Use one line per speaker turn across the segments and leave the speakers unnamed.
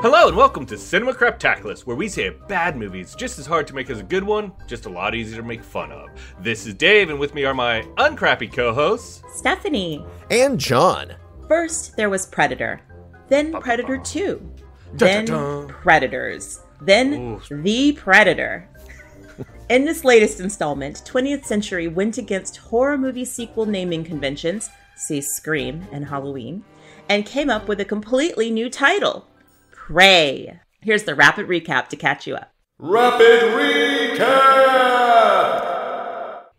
Hello and welcome to Cinema Craptaculus, where we say a bad movie is just as hard to make as a good one, just a lot easier to make fun of. This is Dave, and with me are my uncrappy co-hosts,
Stephanie.
And John.
First, there was Predator. Then Predator 2. Then Predators. Then The Predator. In this latest installment, 20th Century went against horror movie sequel naming conventions, see Scream and Halloween, and came up with a completely new title. Prey. Here's the rapid recap to catch you up.
Rapid recap!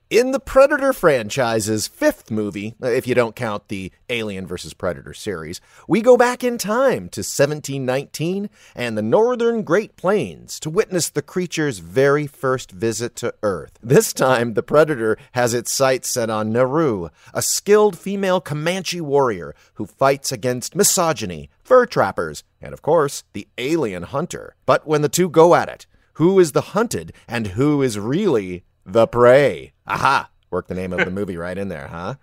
In the Predator franchise's fifth movie, if you don't count the Alien vs. Predator series, we go back in time to 1719 and the northern Great Plains to witness the creature's very first visit to Earth. This time, the Predator has its sights set on Naru, a skilled female Comanche warrior who fights against misogyny, fur trappers, and of course, the alien hunter. But when the two go at it, who is the hunted and who is really the prey? Aha! Work the name of the movie right in there, huh?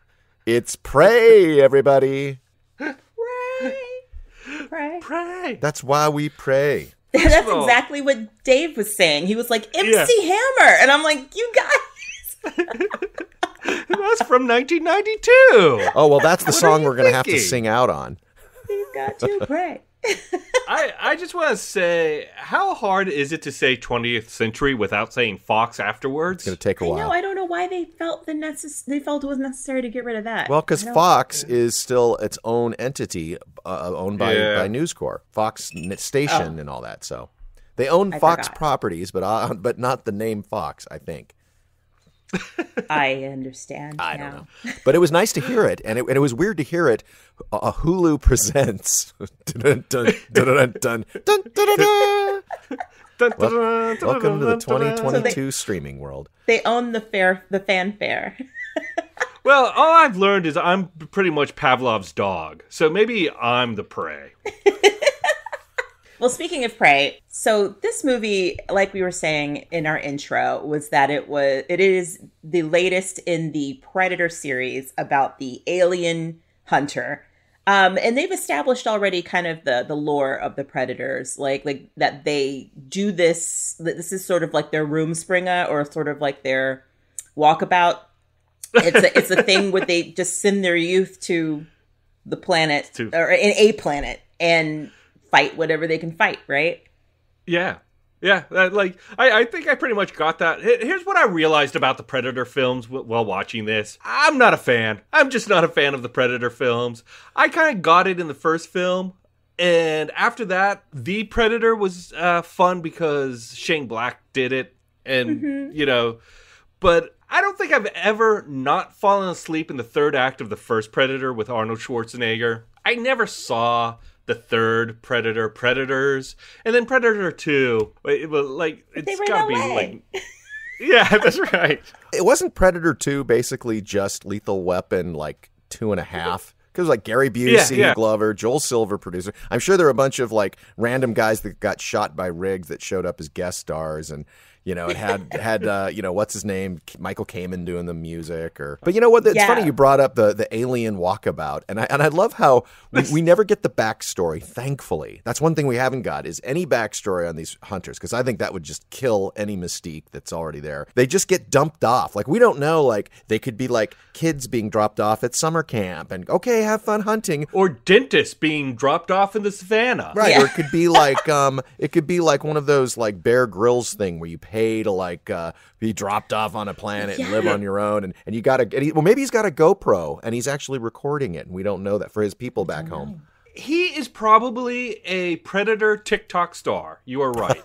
It's Prey, everybody!
Prey! Prey!
Prey!
That's why we pray.
That's exactly what Dave was saying. He was like, MC Hammer! And I'm like, you guys!
That's from 1992!
Oh, well, that's the song we're going to have to sing out on.
You've got to pray.
I just want to say, how hard is it to say 20th century without saying Fox afterwards?
It's going to take a while.
I don't know why they felt it was necessary to get rid of that.
Well, because Fox is still its own entity owned by News Corp, Fox station and all that. So they own Fox properties, but not the name Fox, I think.
I understand.
I don't know. But it was nice to hear it, and it was weird to hear it. Hulu presents. Welcome to the 2022 streaming world.
They own the fanfare.
Well, all I've learned is I'm pretty much Pavlov's dog, so maybe I'm the prey.
Well, speaking of Prey, so this movie, like we were saying in our intro, was that it is the latest in the Predator series about the alien hunter. And they've established already kind of the lore of the Predators, like that they do this. This is sort of like their Rumspringa or sort of like their walkabout. It's a thing where they just send their youth to the planet or in a planet and fight whatever they can fight, right?
Yeah. I think I pretty much got that. Here's what I realized about the Predator films while watching this. I'm not a fan. I'm just not a fan of the Predator films. I kind of got it in the first film, and after that, The Predator was fun because Shane Black did it, and, but I don't think I've ever not fallen asleep in the third act of the first Predator with Arnold Schwarzenegger. I never saw the third Predators, and then Predator 2. It's gotta be like, yeah, that's right.
It wasn't Predator 2 basically just Lethal Weapon 2.5? Because Gary Busey, Glover, Joel Silver, producer. I'm sure there were a bunch of random guys that got shot by rigs that showed up as guest stars, and it had what's his name, Michael Kamen doing the music. But you know what? It's funny you brought up the alien walkabout, and I love how we never get the backstory. Thankfully, that's one thing we haven't got is any backstory on these hunters, because I think that would just kill any mystique that's already there. They just get dumped off. We don't know. They could be kids being dropped off at summer camp, and okay, have fun hunting,
or dentists being dropped off in the savannah,
right? Yeah. Or it could be one of those Bear Grylls thing where you pay to be dropped off on a planet and live on your own, and you gotta maybe he's got a GoPro and he's actually recording it, and we don't know that for his people back home.
He is probably a Predator TikTok star. You are right.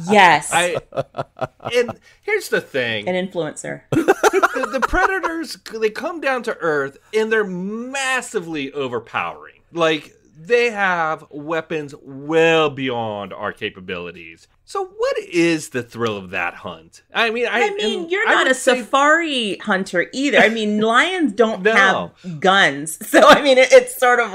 Yes.
And here's the thing.
An influencer.
The Predators, they come down to Earth and they're massively overpowering. They have weapons well beyond our capabilities. So what is the thrill of that hunt? I mean,
you're not a safari hunter either. I mean, lions don't have guns. So, I mean, it's sort of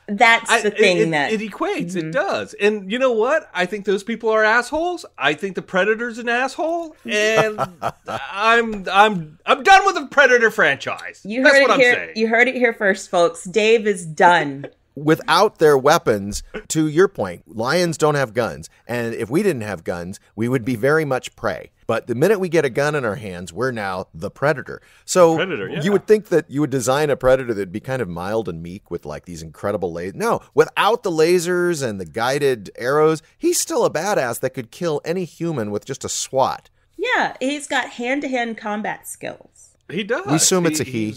That's the thing
it equates. It does. And you know what? I think those people are assholes. I think the Predator's an asshole. And I'm done with the Predator franchise. That's what I'm saying.
You heard it here first, folks. Dave is done.
Without their weapons, to your point, lions don't have guns. And if we didn't have guns, we would be very much prey. But the minute we get a gun in our hands, we're now the predator. So you would think that you would design a predator that'd be kind of mild and meek with like these incredible lasers. No, without the lasers and the guided arrows, he's still a badass that could kill any human with just a swat.
Yeah, he's got hand-to-hand combat skills.
He does.
We assume it's a he.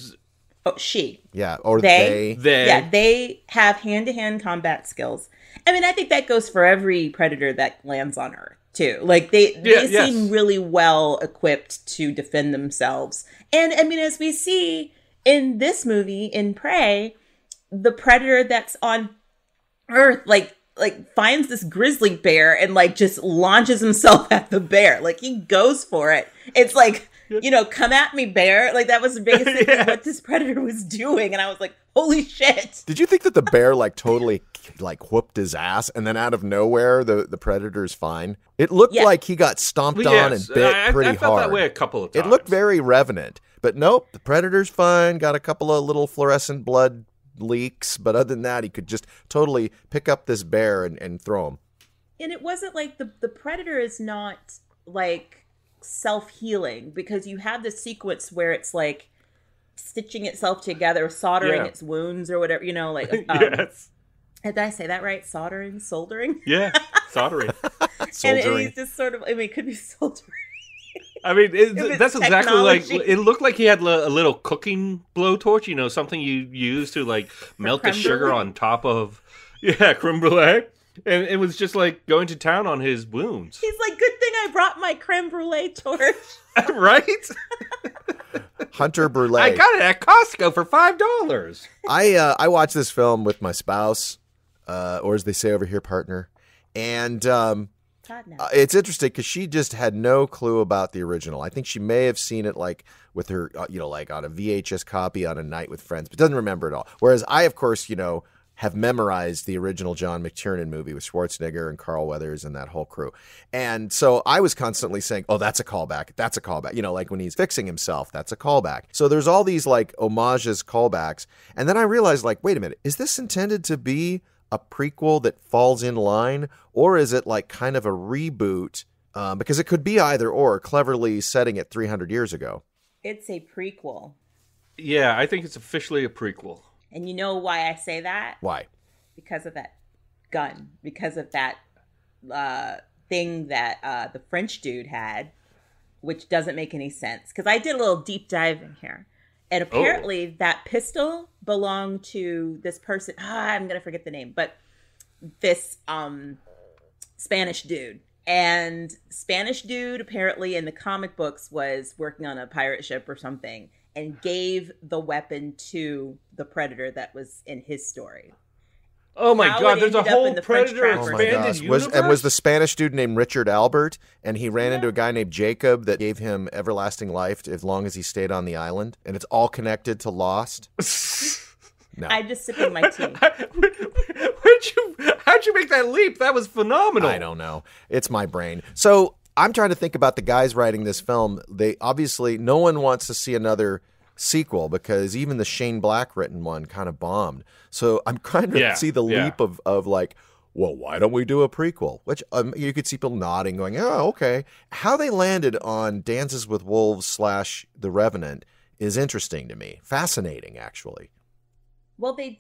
Oh, she.
Yeah, or they.
Yeah, they have hand-to-hand combat skills. I mean, I think that goes for every predator that lands on Earth, too. Like, they seem really well equipped to defend themselves. And, I mean, as we see in this movie, in Prey, the predator that's on Earth, like finds this grizzly bear and, like, just launches himself at the bear. Like, he goes for it. It's like... come at me, bear. Like, that was basically what this predator was doing. And I was like, holy shit.
Did you think that the bear, like, totally, like, whooped his ass and then out of nowhere, the predator's fine? It looked like he got stomped on and bit pretty hard. I felt
that way a couple of times.
It looked very Revenant. But nope, the predator's fine. Got a couple of little fluorescent blood leaks. But other than that, he could just totally pick up this bear and throw him.
And it wasn't like the predator is not, like... self-healing, because you have this sequence where it's like stitching itself together, soldering its wounds or whatever, like
yes.
Did I say that right? Soldering?
Yeah, soldering.
And he's just sort of, I mean, it could be soldering.
I mean, that's exactly like, it looked like he had a little cooking blowtorch, something you use to like melt the sugar on top of, creme brulee. And it was just like going to town on his wounds.
He's like, good thing I brought my creme brulee torch.
Right?
Hunter Brulee.
I got it at Costco for $5.
I watched this film with my spouse, or as they say over here, partner. And it's interesting because she just had no clue about the original. I think she may have seen it like with her, like on a VHS copy on a night with friends, but doesn't remember it all. Whereas I, of course, have memorized the original John McTiernan movie with Schwarzenegger and Carl Weathers and that whole crew. And so I was constantly saying, oh, that's a callback. That's a callback. Like when he's fixing himself, that's a callback. So there's all these like homages, callbacks. And then I realized like, wait a minute, is this intended to be a prequel that falls in line? Or is it like kind of a reboot? Because it could be either or, cleverly setting it 300 years ago.
It's a prequel.
Yeah, I think it's officially a prequel.
And you know why I say that?
Why?
Because of that gun. Because of that thing that the French dude had, which doesn't make any sense. Because I did a little deep dive in here. And apparently that pistol belonged to this person. I'm going to forget the name. But this Spanish dude. And Spanish dude apparently in the comic books was working on a pirate ship or something. And gave the weapon to the predator that was in his story.
Oh my God! There's a whole Predator expanded universe.
Was the Spanish dude named Richard Albert, and he ran into a guy named Jacob that gave him everlasting life as long as he stayed on the island, and it's all connected to Lost. No.
I'm just sipping my tea.
How'd you make that leap? That was phenomenal.
I don't know. It's my brain. So I'm trying to think about the guys writing this film. They obviously, no one wants to see another sequel because even the Shane Black written one kind of bombed. So I'm trying to see the leap of like, well, why don't we do a prequel? Which you could see people nodding, going, oh, okay. How they landed on Dances with Wolves / The Revenant is interesting to me. Fascinating, actually.
Well, they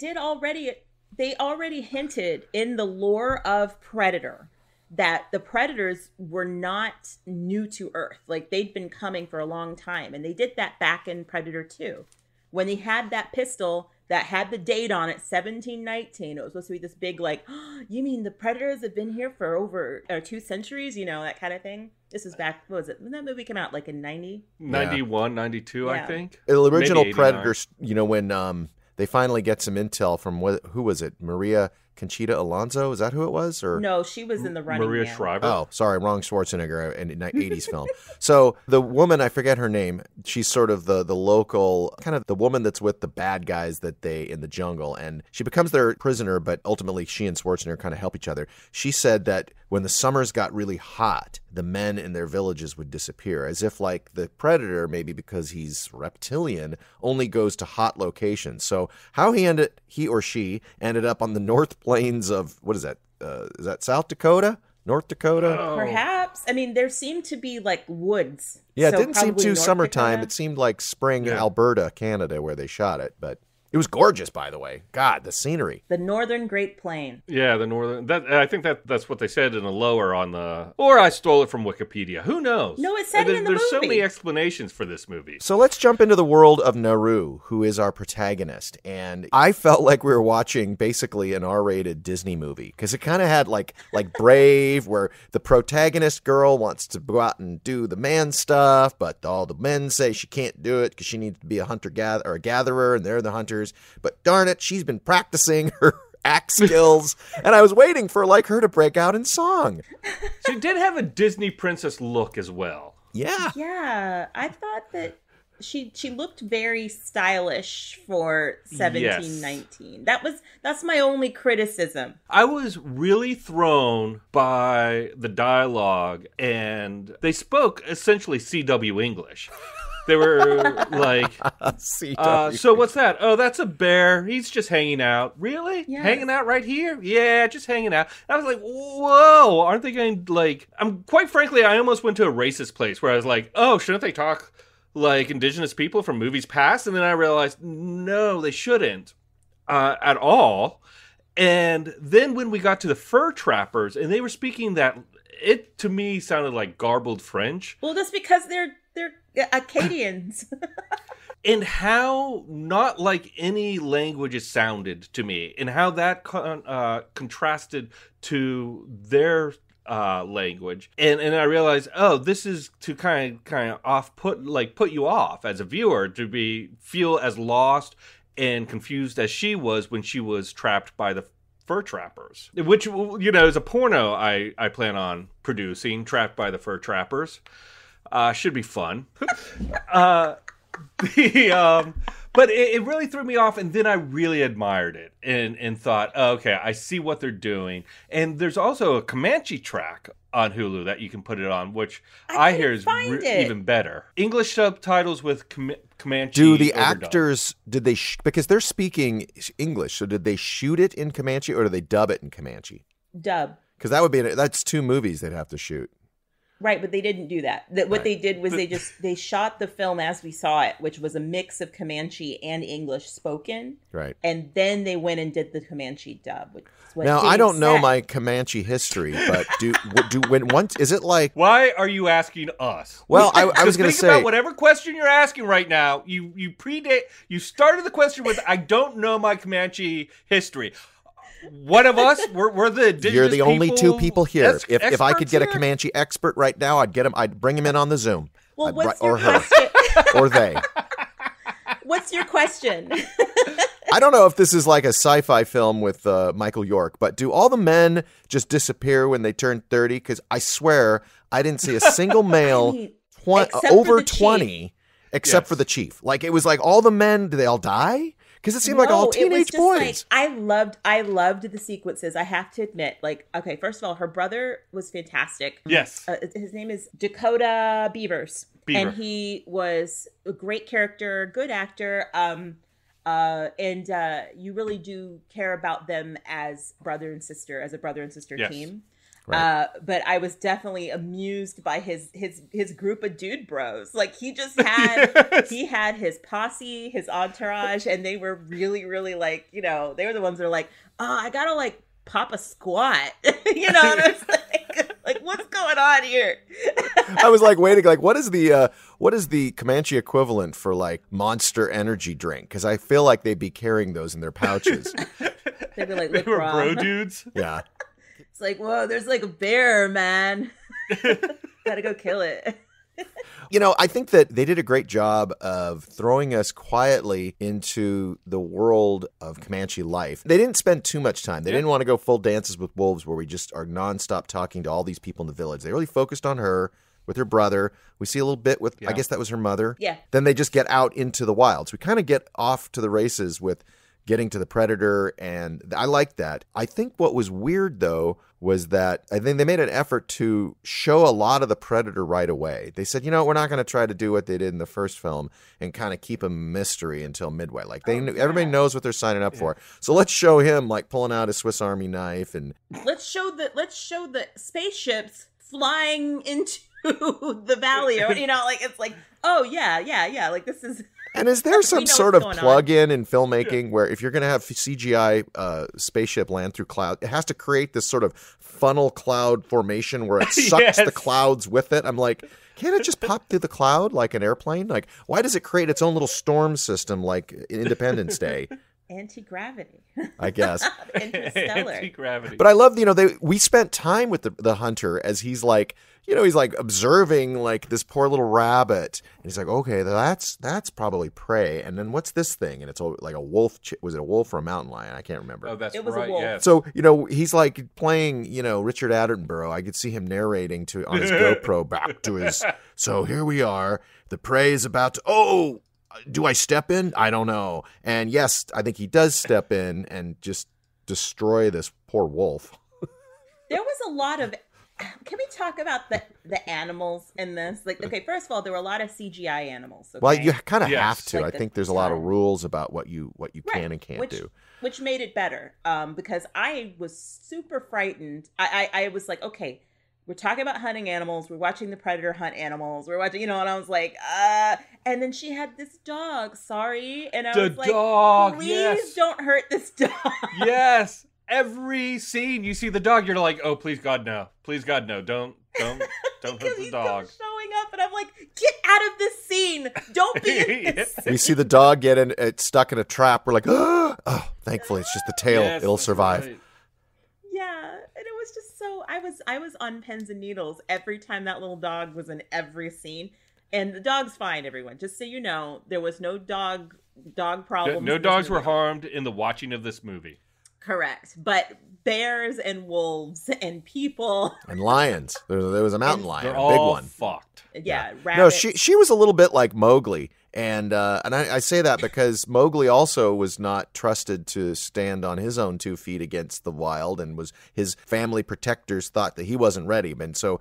already hinted in the lore of Predator that the Predators were not new to Earth. Like, they'd been coming for a long time. And they did that back in Predator 2. When they had that pistol that had the date on it, 1719, it was supposed to be this big, like, oh, you mean the Predators have been here for over 2 centuries? You know, that kind of thing. This was back, what was it? When that movie came out, like in 90?
91, 92, I think.
The original Predators, you know, when they finally get some intel from, who was it? Maria Conchita Alonso. Is that who it was? Or
No, she was in the Running
Maria
Man.
Shriver.
Oh, sorry, wrong Schwarzenegger in an 80s film. So the woman, I forget her name, she's sort of the local, kind of the woman that's with the bad guys that they in the jungle, and she becomes their prisoner, but ultimately she and Schwarzenegger kind of help each other. She said that when the summers got really hot, the men in their villages would disappear, as if like the predator, maybe because he's reptilian, only goes to hot locations. So how he or she ended up on the North Plains of, what is that South Dakota? North Dakota?
Oh.
Perhaps. I mean, there seemed to be like woods.
Yeah,
so
it didn't seem
probably
too
North
summertime.
Dakota.
It seemed like spring
Yeah.
Alberta, Canada, where they shot it. But it was gorgeous, by the way. God, the scenery.
The Northern Great Plain.
Yeah, the northern. I think that's what they said in the lower on the. Or I stole it from Wikipedia. Who knows?
No, it said it in the
There's so
movie.
many explanations for this movie.
So let's jump into the world of Naru, who is our protagonist. And I felt like we were watching basically an R-rated Disney movie, because it kind of had like Brave, where the protagonist girl wants to go out and do the man stuff, but all the men say she can't do it because she needs to be a hunter-gatherer or a gatherer, and they're the hunters. But darn it, she's been practicing her axe skills, and I was waiting for like her to break out in song.
She did have a Disney princess look as well.
Yeah.
Yeah, I thought that she looked very stylish for 1719. That's my only criticism.
I was really thrown by the dialogue, and they spoke essentially CW English. They were like,
CW.
so what's that? Oh, that's a bear. He's just hanging out. Really?
Yes.
Hanging out right here? Yeah, just hanging out. And I was like, whoa, aren't they going to, like... quite frankly, I almost went to a racist place where I was like, oh, shouldn't they talk like indigenous people from movies past? And then I realized, no, they shouldn't at all. And then when we got to the fur trappers, and they were speaking that, it to me sounded like garbled French.
Well, that's because they're Acadians.
And how not like any language it sounded to me, and how that contrasted to their language, and I realized, oh, this is to kind of put you off as a viewer, to feel as lost and confused as she was when she was trapped by the fur trappers, which, you know, is a porno I plan on producing, Trapped by the Fur Trappers. Should be fun. But it really threw me off, and then I really admired it and thought, oh, okay, I see what they're doing. And there's also a Comanche track on Hulu that you can put it on, which I hear is even better. English subtitles with Comanche.
Do the
overdub.
actors, did they, because they're speaking English, so did they shoot it in Comanche or do they dub it in Comanche?
Dub.
Because that's 2 movies they'd have to shoot.
Right, but they didn't do that. What they did was they shot the film as we saw it, which was a mix of Comanche and English spoken.
Right.
And then they went and did the Comanche dub. Which is what
Now,
Dave
I don't know
said.
my Comanche history, but is it like...
Why are you asking us?
Well, I was going to
think
say...
about whatever question you're asking right now. You started the question with, I don't know my Comanche history. One of us, we're the indigenous
You're the only 2 people here. If I could get a
here?
Comanche expert right now, I'd bring him in on the Zoom.
Well, what's
or
your
her.
question?
Or they.
What's your question?
I don't know if this is like a sci-fi film with Michael York, but do all the men just disappear when they turn 30? Because I swear I didn't see a single male
except
over
for the
20 except for the chief. Like, it was like all the men, did they all die? Because it seemed like all teenage boys.
Like, I loved the sequences. I have to admit, like, okay, first of all, her brother was fantastic.
Yes.
His name is Dakota Beavers.
Beaver.
And he was a great character, good actor. And you really do care about them as a brother and sister
Yes.
team.
Right.
But I was definitely amused by his group of dude bros. Like, he just had he had his posse, his entourage, and they were really, really, like, you know, they were the ones that are like, oh, I gotta like pop a squat. You know, and I was like, what's going on here?
I was like waiting, like, what is the Comanche equivalent for like Monster Energy drink? Because I feel like they'd be carrying those in their pouches.
They'd be like,
They were bro dudes.
Yeah.
It's like, whoa, there's like a bear, man. Gotta go kill it.
You know, I think that they did a great job of throwing us quietly into the world of Comanche life. They didn't spend too much time. They didn't want to go full Dances with Wolves where we just are nonstop talking to all these people in the village. They really focused on her with her brother. We see a little bit with, I guess that was her mother.
Yeah.
Then they just get out into the wilds. We kind of get off to the races with getting to the predator, and I like that. I think what was weird, though, was that I think they made an effort to show a lot of the predator right away. They said, we're not going to try to do what they did in the first film and kind of keep a mystery until midway. Like everybody knows what they're signing up for. So let's show him like pulling out his Swiss Army knife and
let's show the spaceships flying into the valley, or it's like, oh yeah, like this is.
And is there some sort of plug-in in filmmaking where if you're going to have CGI spaceship land through cloud, it has to create this sort of funnel cloud formation where it sucks the clouds with it? I'm like, can't it just pop through the cloud like an airplane? Like, why does it create its own little storm system like Independence Day?
Anti-gravity,
I guess.
Interstellar.
Anti-gravity.
But I love, we spent time with the hunter as he's like, he's like observing like this poor little rabbit. And he's like, okay, that's probably prey. And then what's this thing? And it's like a wolf. Was it a wolf or a mountain lion? I can't remember.
Oh, that's
it was
right.
A wolf.
Yes.
So, he's like playing, Richard Attenborough. I could see him narrating on his GoPro back to his. So here we are. The prey is about to, do I step in? I don't know. And yes, I think he does step in and just destroy this poor wolf.
There was a lot of. Can we talk about the animals in this? Like, okay, first of all, there were a lot of CGI animals. Okay?
Well, you kind of have to.
Like
I think there's a lot of rules about what you can and can't do.
Which made it better, because I was super frightened. I was like, okay, we're talking about hunting animals. We're watching the predator hunt animals. We're watching, and I was like, and then she had this dog. Sorry, and I was like,
dog,
please don't hurt this dog.
Yes. Every scene you see the dog, you're like, oh, please God, no. Please God, no. Don't hurt the dog.
Showing up, and I'm like, get out of this scene. Don't be in this scene.
We see the dog get stuck in a trap. We're like, oh, thankfully it's just the tail.
Yes,
it'll survive.
Right.
Yeah, and it was just so, I was on pins and needles every time that little dog was in every scene. And the dog's fine, everyone. Just so you know, there was no dog problems.
No dogs were harmed in the watching of this movie.
Correct. But bears and wolves and people.
And lions. There was a mountain lion,
They're
a big
all
one.
fucked.
Yeah, rabbits.
No, she was a little bit like Mowgli. And I say that because Mowgli also was not trusted to stand on his own 2 feet against the wild, and his family protectors thought that he wasn't ready. And so,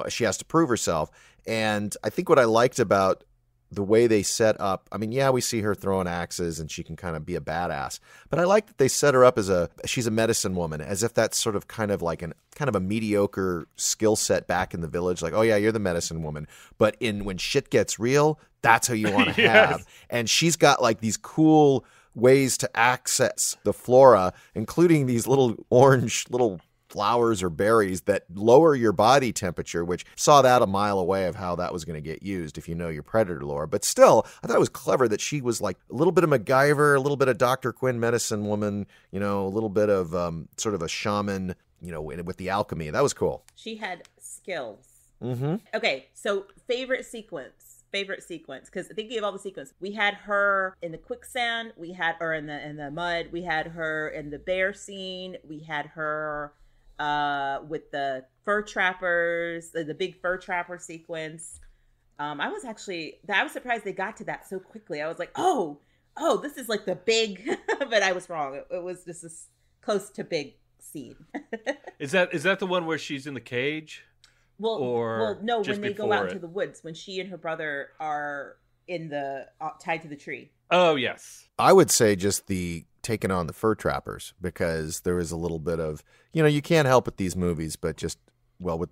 she has to prove herself. And I think what I liked about the way they set up, I mean, yeah, we see her throwing axes and she can kind of be a badass, but I like that they set her up as she's a medicine woman, as if that's sort of kind of like a mediocre skill set back in the village. Like, oh yeah, you're the medicine woman. But when shit gets real, that's who you want to have. And she's got like these cool ways to access the flora, including these little orange little flowers or berries that lower your body temperature, which saw that a mile away of how that was going to get used if you know your predator lore. But still, I thought it was clever that she was like a little bit of MacGyver, a little bit of Dr. Quinn medicine woman, a little bit of sort of a shaman, with the alchemy. That was cool.
She had skills.
Mm-hmm.
Okay, so favorite sequence, because thinking of all the sequences, we had her in the quicksand, we had her in the mud, we had her in the bear scene, we had her with the fur trappers, the big fur trapper sequence. I was surprised they got to that so quickly. I was like, oh, this is like the big, but I was wrong. It was just this close to big scene.
Is that the one where she's in the cage?
Well, no,
just
when they go out
it?
into the woods, when she and her brother are in the tied to the tree.
Oh, yes.
I would say just the taking on the fur trappers, because there is a little bit of, you can't help with these movies, but just,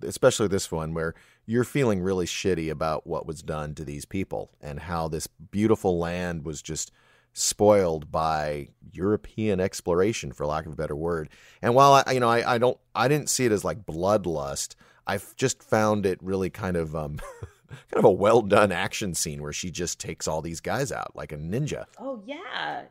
especially this one where you're feeling really shitty about what was done to these people and how this beautiful land was just spoiled by European exploration, for lack of a better word. And while I didn't see it as like bloodlust, I've just found it really kind of kind of a well done action scene where she just takes all these guys out like a ninja.
Oh yeah.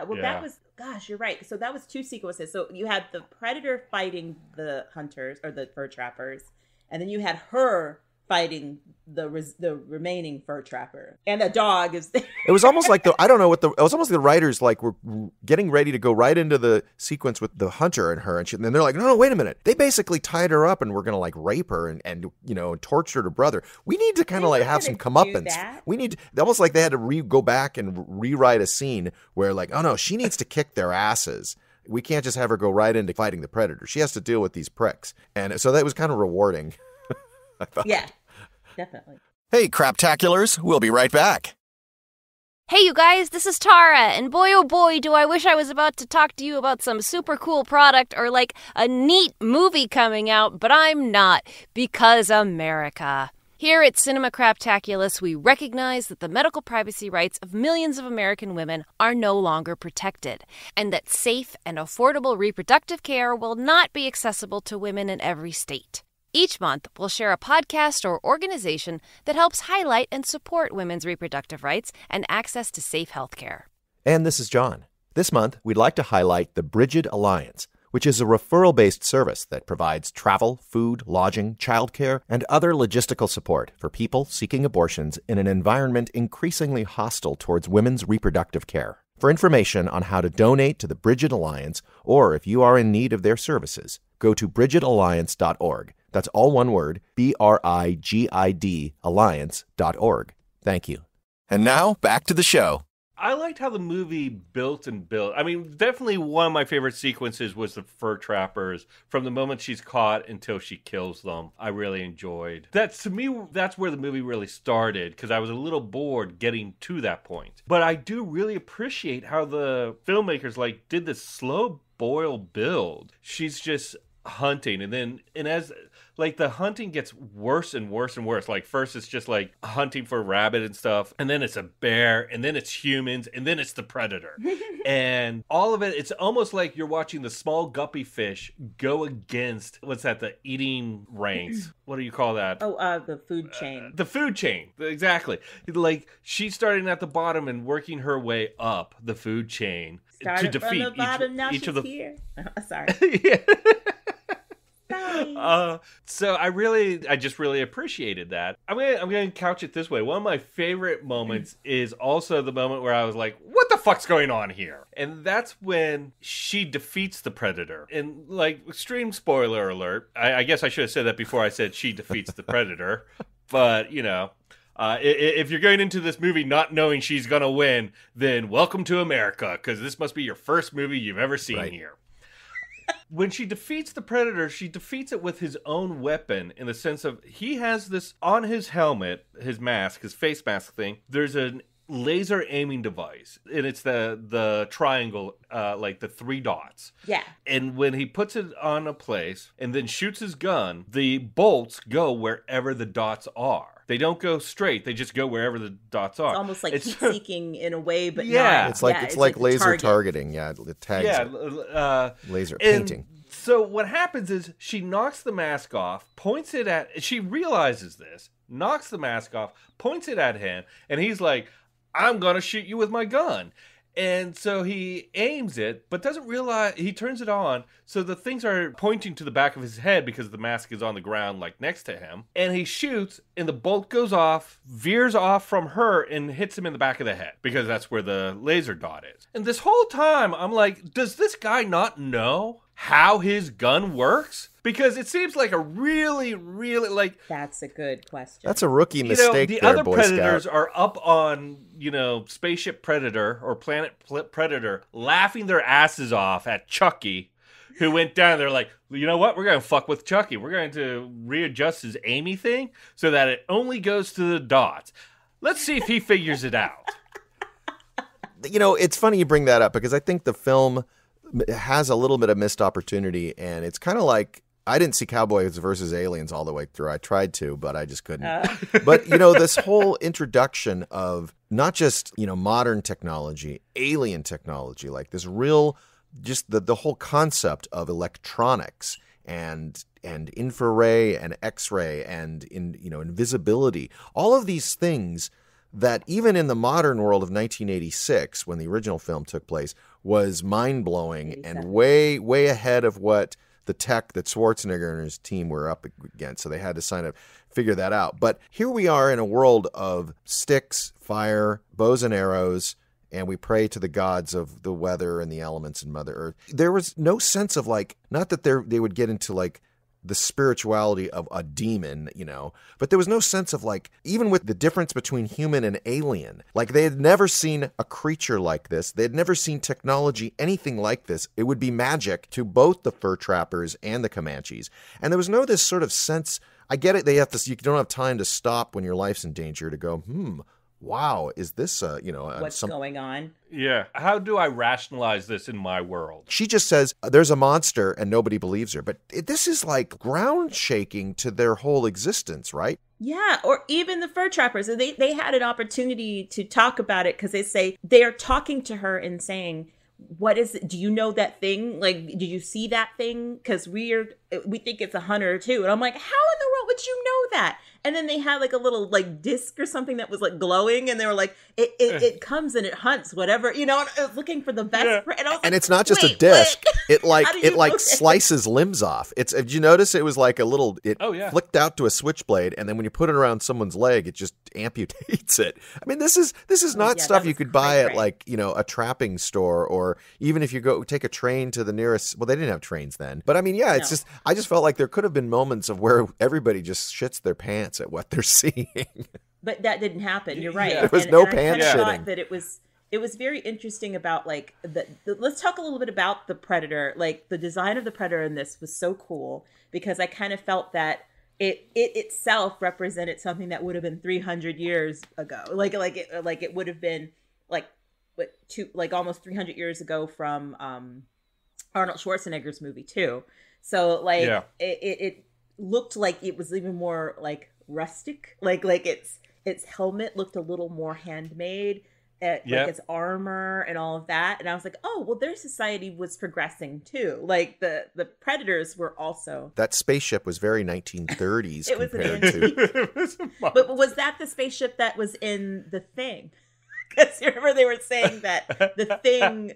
Well, that was, gosh, you're right. So that was 2 sequences. So you had the predator fighting the hunters or the fur trappers, and then you had her fighting the remaining fur trapper, and a dog is there.
It was almost like it was almost the writers like were getting ready to go right into the sequence with the hunter and her, and then they're like, no, wait a minute. They basically tied her up and we're going to like rape her and torture her brother. We need to kind of like have some comeuppance. We need almost like they had to go back and rewrite a scene where like, oh no, she needs to kick their asses. We can't just have her go right into fighting the predator. She has to deal with these pricks. And so that was kind of rewarding, I thought.
Yeah, definitely.
Hey, Craptaculars, we'll be right back.
Hey, you guys, this is Tara, and boy, oh boy, do I wish I was about to talk to you about some super cool product or like a neat movie coming out, but I'm not, because America. Here at Cinema Craptaculus, we recognize that the medical privacy rights of millions of American women are no longer protected, and that safe and affordable reproductive care will not be accessible to women in every state. Each month, we'll share a podcast or organization that helps highlight and support women's reproductive rights and access to safe health care.
And this is John. This month, we'd like to highlight the Brigid Alliance, which is a referral-based service that provides travel, food, lodging, childcare, and other logistical support for people seeking abortions in an environment increasingly hostile towards women's reproductive care. For information on how to donate to the Brigid Alliance, or if you are in need of their services, go to brigidalliance.org. That's all one word, BRIGID alliance.org. Thank you.
And now, back to the show.
I liked how the movie built and built. I mean, definitely one of my favorite sequences was the fur trappers. From the moment she's caught until she kills them, I really enjoyed. To me, that's where the movie really started, because I was a little bored getting to that point. But I do really appreciate how the filmmakers did this slow boil build. She's just hunting, and as the hunting gets worse and worse and worse. Like first it's just like hunting for rabbit and stuff, and then it's a bear, and then it's humans, and then it's the predator. And all of it, it's almost like you're watching the small guppy fish go against the eating ranks. What do you call that?
The food chain.
The food chain, exactly. Like she's starting at the bottom and working her way up the food chain
Started
to defeat
from the bottom, now
each
she's
of the.
Here. Sorry.
Yeah.
Sorry.
So I just really appreciated that. I'm gonna couch it this way. One of my favorite moments is also the moment where I was like, what the fuck's going on here? And that's when she defeats the predator. And extreme spoiler alert. I guess I should have said that before I said she defeats the predator. But, if you're going into this movie not knowing she's gonna win, then welcome to America, because this must be your first movie you've ever seen here. When she defeats the predator, she defeats it with his own weapon, in the sense of he has this on his helmet, his mask, his face mask thing. There's a laser aiming device, and it's the triangle, the 3 dots.
Yeah.
And when he puts it on a place and then shoots his gun, the bolts go wherever the dots are. They don't go straight. They just go wherever the dots are.
It's almost like heat seeking in a way, but
yeah.
not.
It's like laser targeting. Yeah, it tags it. Laser painting.
So what happens is she knocks the mask off, points it at... She realizes this, knocks the mask off, points it at him, and he's like, I'm going to shoot you with my gun. And so he aims it, but doesn't realize... He turns it on, so the things are pointing to the back of his head because the mask is on the ground, next to him. And he shoots, and the bolt goes off, veers off from her, and hits him in the back of the head, because that's where the laser dot is. And this whole time, I'm like, does this guy not know how his gun works? Because it seems like a really, really,
That's a good question.
That's a rookie mistake.
The
there,
other
Boy
predators
Scout.
are up on, Spaceship Predator or Planet Predator, laughing their asses off at Chucky, who went down. They're like, you know what? We're going to fuck with Chucky. We're going to readjust his aiming thing so that it only goes to the dots. Let's see if he figures it out.
It's funny you bring that up, because I think the film has a little bit of missed opportunity, and it's kind of like, I didn't see Cowboys versus Aliens all the way through. I tried to, but I just couldn't. But, this whole introduction of not just, modern technology, alien technology, like this real, just the whole concept of electronics and infrared and X-ray and invisibility, all of these things that even in the modern world of 1986, when the original film took place, was mind-blowing and way, way ahead of what the tech that Schwarzenegger and his team were up against. So they had to kind of figure that out. But here we are in a world of sticks, fire, bows and arrows, and we pray to the gods of the weather and the elements and Mother Earth. There was no sense of like, not that they would get into like the spirituality of a demon, you know, but there was no sense of like, even with the difference between human and alien, like they had never seen a creature like this. They had never seen technology, anything like this. It would be magic to both the fur trappers and the Comanches. And there was no this sort of sense, I get it, you don't have time to stop when your life's in danger to go, wow, is this,
what's going on?
Yeah. How do I rationalize this in my world?
She just says, there's a monster, and nobody believes her. But this is like ground shaking to their whole existence, right?
Yeah, or even the fur trappers. They had an opportunity to talk about it because they say they're talking to her and saying, what is it? Do you know that thing? Like, did you see that thing? Because we think it's a hunter too. And I'm like, how in the world would you know that? And then they had like a little like disc or something that was like glowing, and they were like, it comes and it hunts, whatever, you know. And I was looking for the best, and I was like,
and it's not just a disc; it like slices limbs off. Did you notice it was like a little? Flicked out to a switchblade, and then when you put it around someone's leg, it just amputates it. I mean, this is not stuff you could buy at like a trapping store, or even if you go take a train to the nearest. Well, they didn't have trains then, but I mean, yeah, it's just I just felt like there could have been moments of where everybody just shits their pants at what they're seeing.
But that didn't happen. You're right.
Yeah. There was no pants shitting. I thought
that it was very interesting about like let's talk a little bit about the Predator. Like the design of the Predator in this was so cool because I kind of felt that it itself represented something that would have been 300 years ago. Like it would have been like almost 300 years ago from Arnold Schwarzenegger's movie too. So it looked like it was even more like rustic, like its helmet looked a little more handmade, like its armor and all of that. And I was like, oh well, their society was progressing too. Like the Predators were also.
That spaceship was very 1930s.
It was but was that the spaceship that was in The Thing? Because you remember they were saying that The Thing,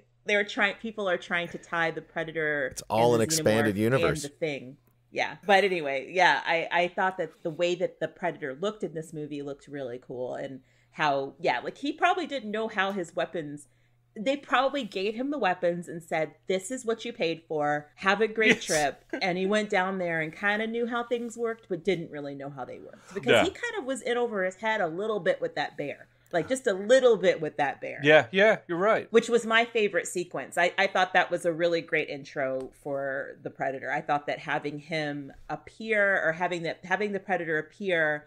people are trying to tie the Predator.
It's all an expanded universe.
The Thing. Yeah. But anyway, yeah, I thought that the way that the Predator looked in this movie looked really cool. And how, like he probably didn't know how his weapons, they probably gave him the weapons and said, this is what you paid for. Have a great trip. And he went down there and kind of knew how things worked, but didn't really know how they worked. Because he kind of was in over his head a little bit with that bear. Like just a little bit with that bear.
Yeah, you're right.
Which was my favorite sequence. I thought that was a really great intro for the Predator. I thought that having him appear, or having the Predator appear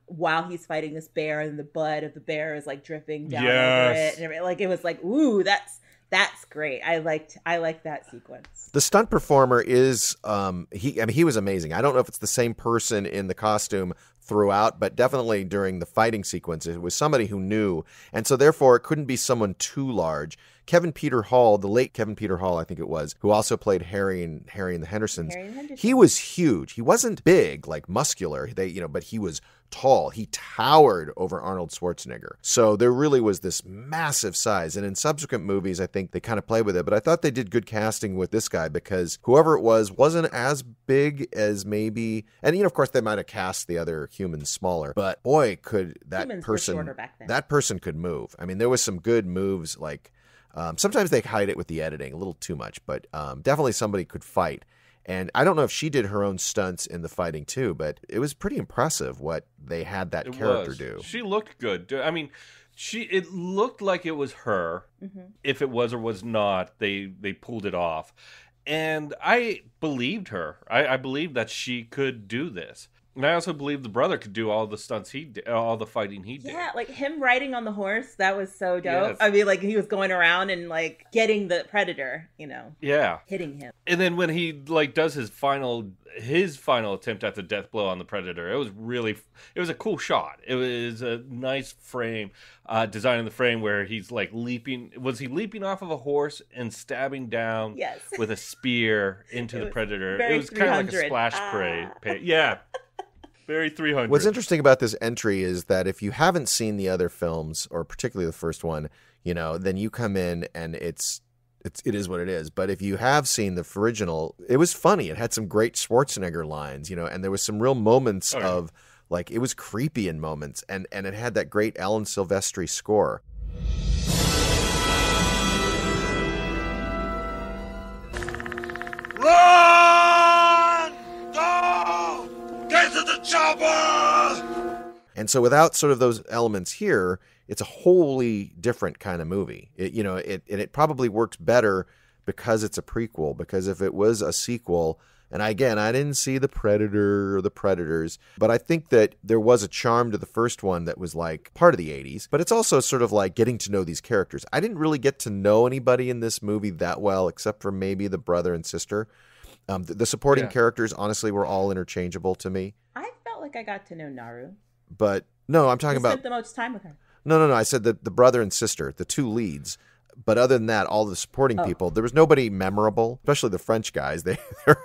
while he's fighting this bear, and the blood of the bear is like dripping down over it, and like it was like, ooh, that's great. I liked that sequence.
The stunt performer is he was amazing. I don't know if it's the same person in the costume throughout, but definitely during the fighting sequence, it was somebody who knew, and so therefore it couldn't be someone too large. Kevin Peter Hall, the late Kevin Peter Hall, I think it was, who also played Harry and the Hendersons. He was huge. He wasn't big, like muscular, but he was tall. He towered over Arnold Schwarzenegger. So there really was this massive size. And in subsequent movies, I think they kind of played with it. But I thought they did good casting with this guy because whoever it was wasn't as big as maybe, and of course they might have cast the other humans smaller. But boy, could that person could move. I mean, there was some good moves like. Sometimes they hide it with the editing a little too much, but definitely somebody could fight. And I don't know if she did her own stunts in the fighting too, but it was pretty impressive what they had that character do.
She looked good. I mean, it looked like it was her. Mm-hmm. If it was or was not, they pulled it off. And I believed her. I believed that she could do this. And I also believe the brother could do all the stunts he did, all the fighting he did.
Yeah, like him riding on the horse, that was so dope.
Yes.
I mean, like he was going around and like getting the Predator,
Yeah.
hitting him.
And then when he like does his final attempt at the death blow on the Predator, it was a cool shot. It was a nice frame, design in the frame where he's like leaping. Was he leaping off of a horse and stabbing down with a spear into the Predator? It was kind of like a splash parade. Yeah. Very 300.
What's interesting about this entry is that if you haven't seen the other films, or particularly the first one, then you come in and it's it is what it is. But if you have seen the original, it was funny. It had some great Schwarzenegger lines, and there was some real moments of, like, it was creepy in moments, and it had that great Alan Silvestri score.
Run! Go! Get to the chopper!
And so without sort of those elements here, it's a wholly different kind of movie. It probably works better because it's a prequel, because if it was a sequel, and I didn't see The Predator or The Predators, but I think that there was a charm to the first one that was like part of the 80s, but it's also sort of like getting to know these characters. I didn't really get to know anybody in this movie that well, except for maybe the brother and sister. The supporting characters, honestly, were all interchangeable to me.
I felt like I got to know Naru.
But no, I'm talking about...
spent the most time with her.
No. I said the brother and sister, the two leads. But other than that, all the supporting people, there was nobody memorable, especially the French guys. They're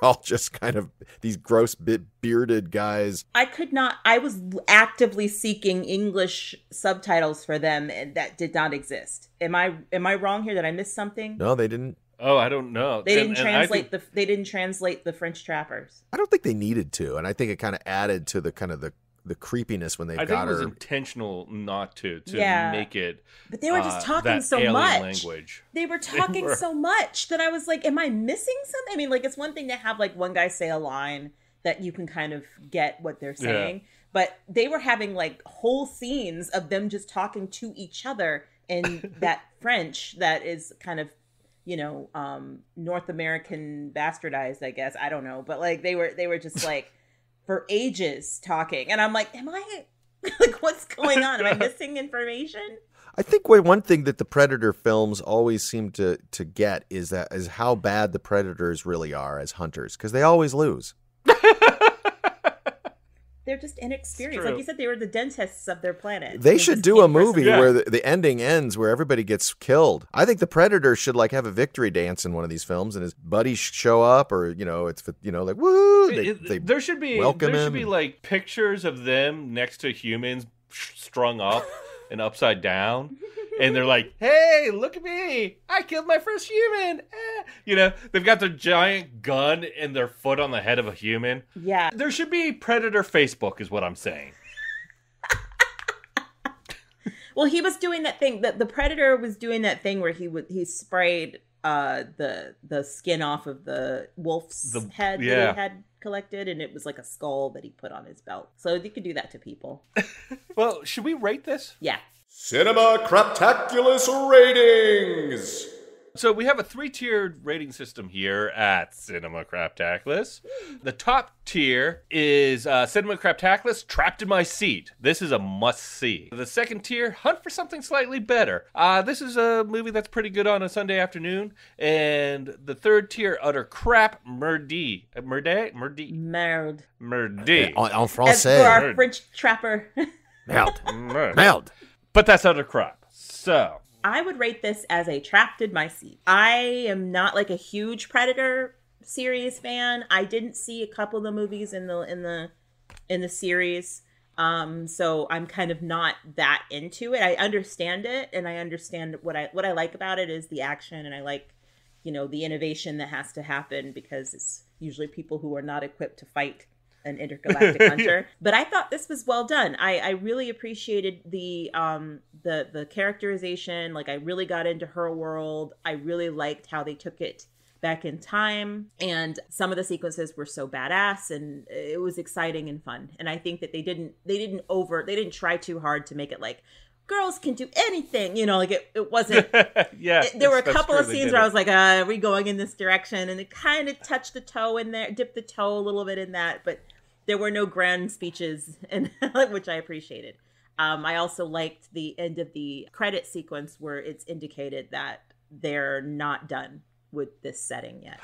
all just kind of these gross bearded guys.
I was actively seeking English subtitles for them that did not exist. Am I wrong here? Did I miss something?
No, they didn't.
Oh, I don't know.
They didn't translate the French trappers.
I don't think they needed to, and I think it kind of added to the kind of the creepiness when they got her.
I think it was intentional not to make it.
But they were just talking so much.
Language.
They were talking so much that I was like, am I missing something? I mean, like, it's one thing to have like one guy say a line that you can kind of get what they're saying, but they were having like whole scenes of them just talking to each other in that French that is kind of, North American bastardized, I guess. I don't know. But like they were just like for ages talking. And I'm like, am I like, what's going on? Am I missing information?
I think one thing that the Predator films always seem to get is how bad the Predators really are as hunters, because they always lose.
They're just inexperienced. Like you said, they were the dentists of their planet.
They should do a movie where the ending ends where everybody gets killed. I think the Predator should like have a victory dance in one of these films, and his buddies show up, or it's like woo.
There should be like pictures of them next to humans strung up and upside down. And they're like, hey, look at me. I killed my first human. They've got their giant gun and their foot on the head of a human.
Yeah.
There should be Predator Facebook is what I'm saying.
Well, he was doing that thing. The Predator was doing that thing where he sprayed the skin off of the wolf's head that he had collected, and it was like a skull that he put on his belt. So you could do that to people.
Well, should we rate this?
Yeah.
Cinema Craptaculus ratings.
So we have a 3-tiered rating system here at Cinema Craptaculus. The top tier is Cinema Craptaculus Trapped in My Seat. This is a must-see. The second tier, Hunt for Something Slightly Better. This is a movie that's pretty good on a Sunday afternoon. And the third tier, Utter Crap, Merdi. Merdi?
Merde.
Merdi.
En français.
As for our French trapper.
Merde.
But that's Utter Crap. So
I would rate this as a Trapped in My Seat. I am not like a huge Predator series fan. I didn't see a couple of the movies in the series, so I'm kind of not that into it. I understand it, and I understand what I like about it is the action, and I like the innovation that has to happen because it's usually people who are not equipped to fight an intergalactic hunter. But I thought this was well done. I really appreciated the characterization. Like, I really got into her world. I really liked how they took it back in time, and some of the sequences were so badass, and it was exciting and fun. And I think that they didn't try too hard to make it like girls can do anything, like it wasn't. There were a couple of scenes where I was like, are we going in this direction? And it kind of touched the toe in there, dipped the toe a little bit in that, but there were no grand speeches, and which I appreciated. I also liked the end of the credit sequence where it's indicated that they're not done with this setting yet.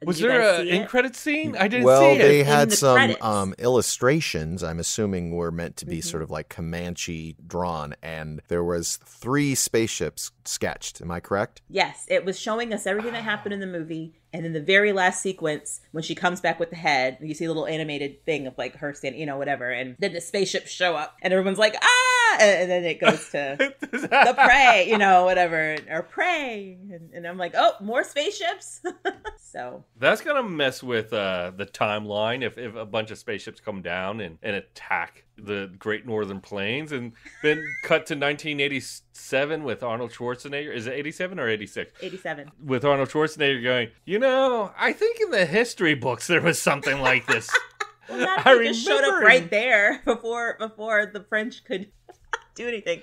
Was there an end credit scene? I didn't see it.
Well, they had some illustrations, I'm assuming were meant to be sort of like Comanche drawn, and there was 3 spaceships sketched. Am I correct?
Yes, it was showing us everything that happened in the movie, and in the very last sequence, when she comes back with the head, you see a little animated thing of like her standing, whatever, and then the spaceships show up, and everyone's like, ah! and then it goes to the prey, whatever, or prey. And I'm like, oh, more spaceships. So
that's going to mess with the timeline if a bunch of spaceships come down and attack the Great Northern Plains, and then cut to 1987 with Arnold Schwarzenegger. Is it 87 or 86?
87. With
Arnold Schwarzenegger going, I think in the history books there was something like this.
Well, that just showed up right there before the French could do anything.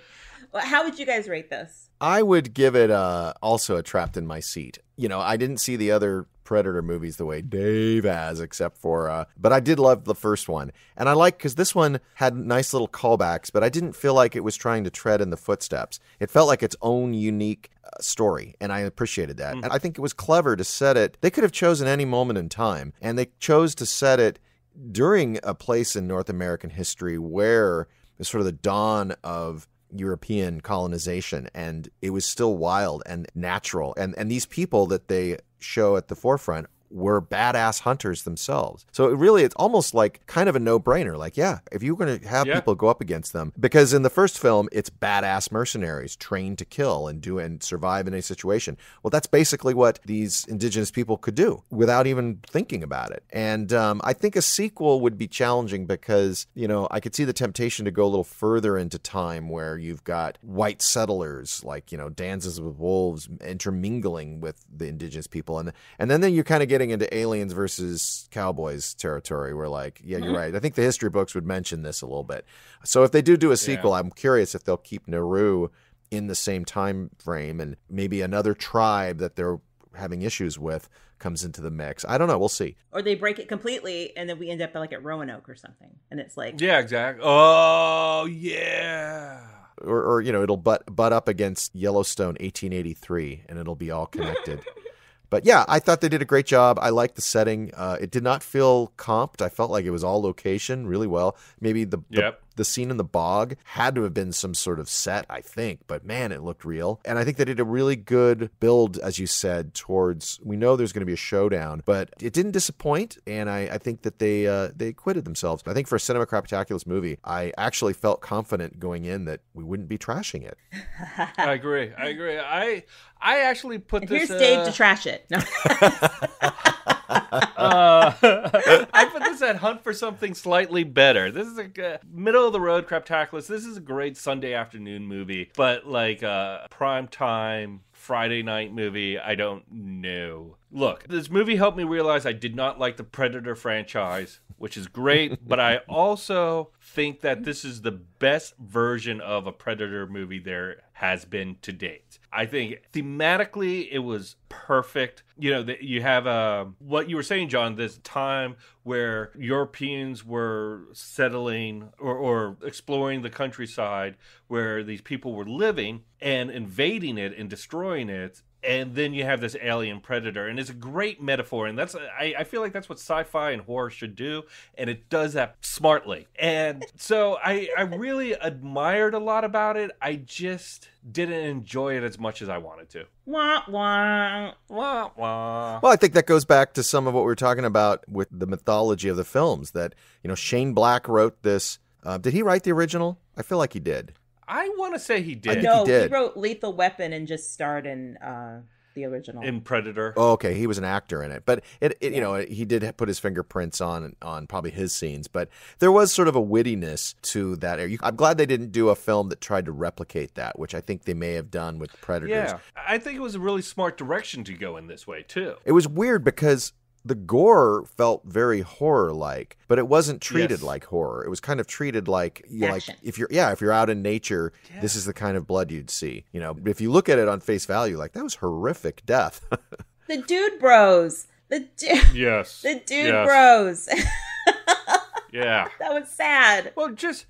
Well, how would you guys rate this?
I would give it also a trapped in my seat. I didn't see the other Predator movies the way Dave has, except for, but I did love the first one. And I like, because this one had nice little callbacks, but I didn't feel like it was trying to tread in the footsteps. It felt like its own unique story, and I appreciated that. And I think it was clever to set it. They could have chosen any moment in time, and they chose to set it during a place in North American history where it's sort of the dawn of European colonization, and it was still wild and natural. And these people that they show at the forefront were badass hunters themselves. So it's almost like kind of a no-brainer. Like, yeah, if you're going to have people go up against them, because in the first film, it's badass mercenaries trained to kill and survive in a situation. Well, that's basically what these indigenous people could do without even thinking about it. And I think a sequel would be challenging because, I could see the temptation to go a little further into time where you've got white settlers, like, Dances with Wolves intermingling with the indigenous people. And then you're kind of getting into aliens versus cowboys territory where, like, yeah, you're right. I think the history books would mention this a little bit. So if they do a sequel, I'm curious if they'll keep Naru in the same time frame, and maybe another tribe that they're having issues with comes into the mix. I don't know. We'll see.
Or they break it completely, and then we end up like at Roanoke or something, and it's like,
yeah, exactly. Oh, yeah.
Or it'll butt up against Yellowstone 1883, and it'll be all connected. But yeah, I thought they did a great job. I liked the setting. It did not feel comped. I felt like it was all location really well. Maybe the scene in the bog had to have been some sort of set, I think. But man, it looked real. And I think they did a really good build, as you said, towards, we know there's going to be a showdown. But it didn't disappoint, and I think that they acquitted themselves. I think for a Cinema Craptaculus movie, I actually felt confident going in that we wouldn't be trashing it.
I agree. I actually put this...
Here's Dave to trash it. No.
I put this at Hunt for Something Slightly Better. This is a middle of the road Craptaculus. This is a great Sunday afternoon movie, but like a prime time Friday night movie, I don't know. Look, this movie helped me realize I did not like the Predator franchise, which is great, but I also think that this is the best version of a Predator movie there has been to date. I think thematically it was perfect. You have what you were saying, John, this time where Europeans were settling or exploring the countryside where these people were living and invading it and destroying it. And then you have this alien predator, and it's a great metaphor, and I feel like that's what sci-fi and horror should do, and it does that smartly. And so I really admired a lot about it. I just didn't enjoy it as much as I wanted to.
Wah, wah.
Wah, wah.
Well, I think that goes back to some of what we were talking about with the mythology of the films, that, Shane Black wrote this. Did he write the original? I feel like he did.
I want to say he did.
No, he wrote Lethal Weapon and just starred in the original.
In Predator.
Oh, okay. He was an actor in it. But, he did put his fingerprints on probably his scenes. But there was sort of a wittiness to that. I'm glad they didn't do a film that tried to replicate that, which I think they may have done with Predators.
Yeah. I think it was a really smart direction to go in this way, too.
It was weird because the gore felt very horror-like, but it wasn't treated like horror. It was kind of treated like if you're out in nature, this is the kind of blood you'd see. If you look at it on face value, like, that was horrific death.
The dude bros.
Yes.
The dude bros.
Yeah.
That was sad.
Well, just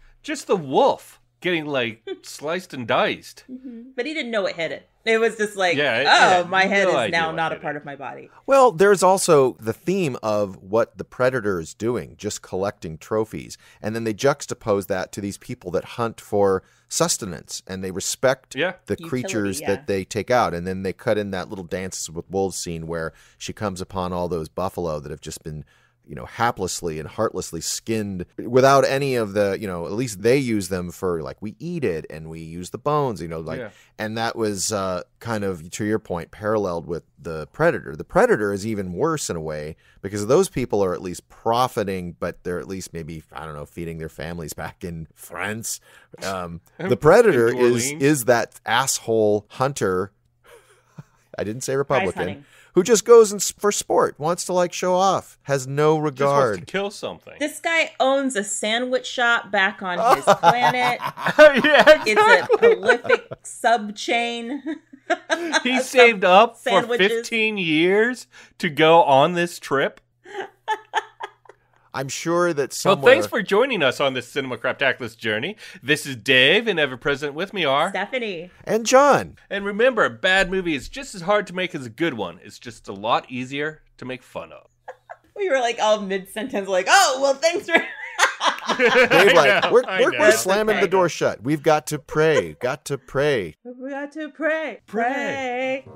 the wolf getting like sliced and diced.
Mm-hmm. But he didn't know it hit it. It was just like, my head is now not a part of my body.
Well, there's also the theme of what the predator is doing, just collecting trophies. And then they juxtapose that to these people that hunt for sustenance, and they respect the creatures that they take out. And then they cut in that little Dances with Wolves scene where she comes upon all those buffalo that have just been haplessly and heartlessly skinned without any of the, at least they use them for like, we eat it and we use the bones, and that was kind of, to your point, paralleled with the Predator. The Predator is even worse in a way because those people are at least profiting, but they're at least maybe, I don't know, feeding their families back in France. The Predator is that asshole hunter. I didn't say Republican. Who just goes for sport, wants to like show off, has no regard. Just
wants to kill something.
This guy owns a sandwich shop back on his planet.
Yeah, exactly.
It's a prolific sub-chain.
He saved up for 15 years to go on this trip.
I'm sure that somewhere...
Well, thanks for joining us on this Cinema Craptaculus journey. This is Dave, and ever present with me are...
Stephanie.
And John.
And remember, a bad movie is just as hard to make as a good one. It's just a lot easier to make fun of.
We were like all mid-sentence like, oh, well, thanks for...
Dave, like, we're slamming the door shut. We've got to pray. Got to pray.
We got to pray. Pray.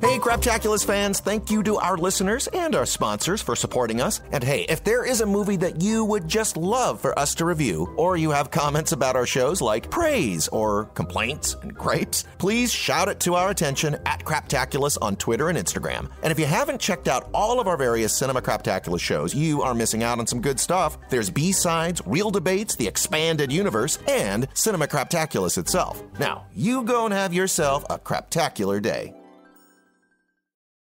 Hey, Craptaculus fans, thank you to our listeners and our sponsors for supporting us. And hey, if there is a movie that you would just love for us to review, or you have comments about our shows like praise or complaints and gripes, please shout it to our attention at Craptaculus on Twitter and Instagram. And if you haven't checked out all of our various Cinema Craptaculus shows, you are missing out on some good stuff. There's B-Sides, Real Debates, The Expanded Universe, and Cinema Craptaculus itself. Now, you go and have yourself a craptacular day.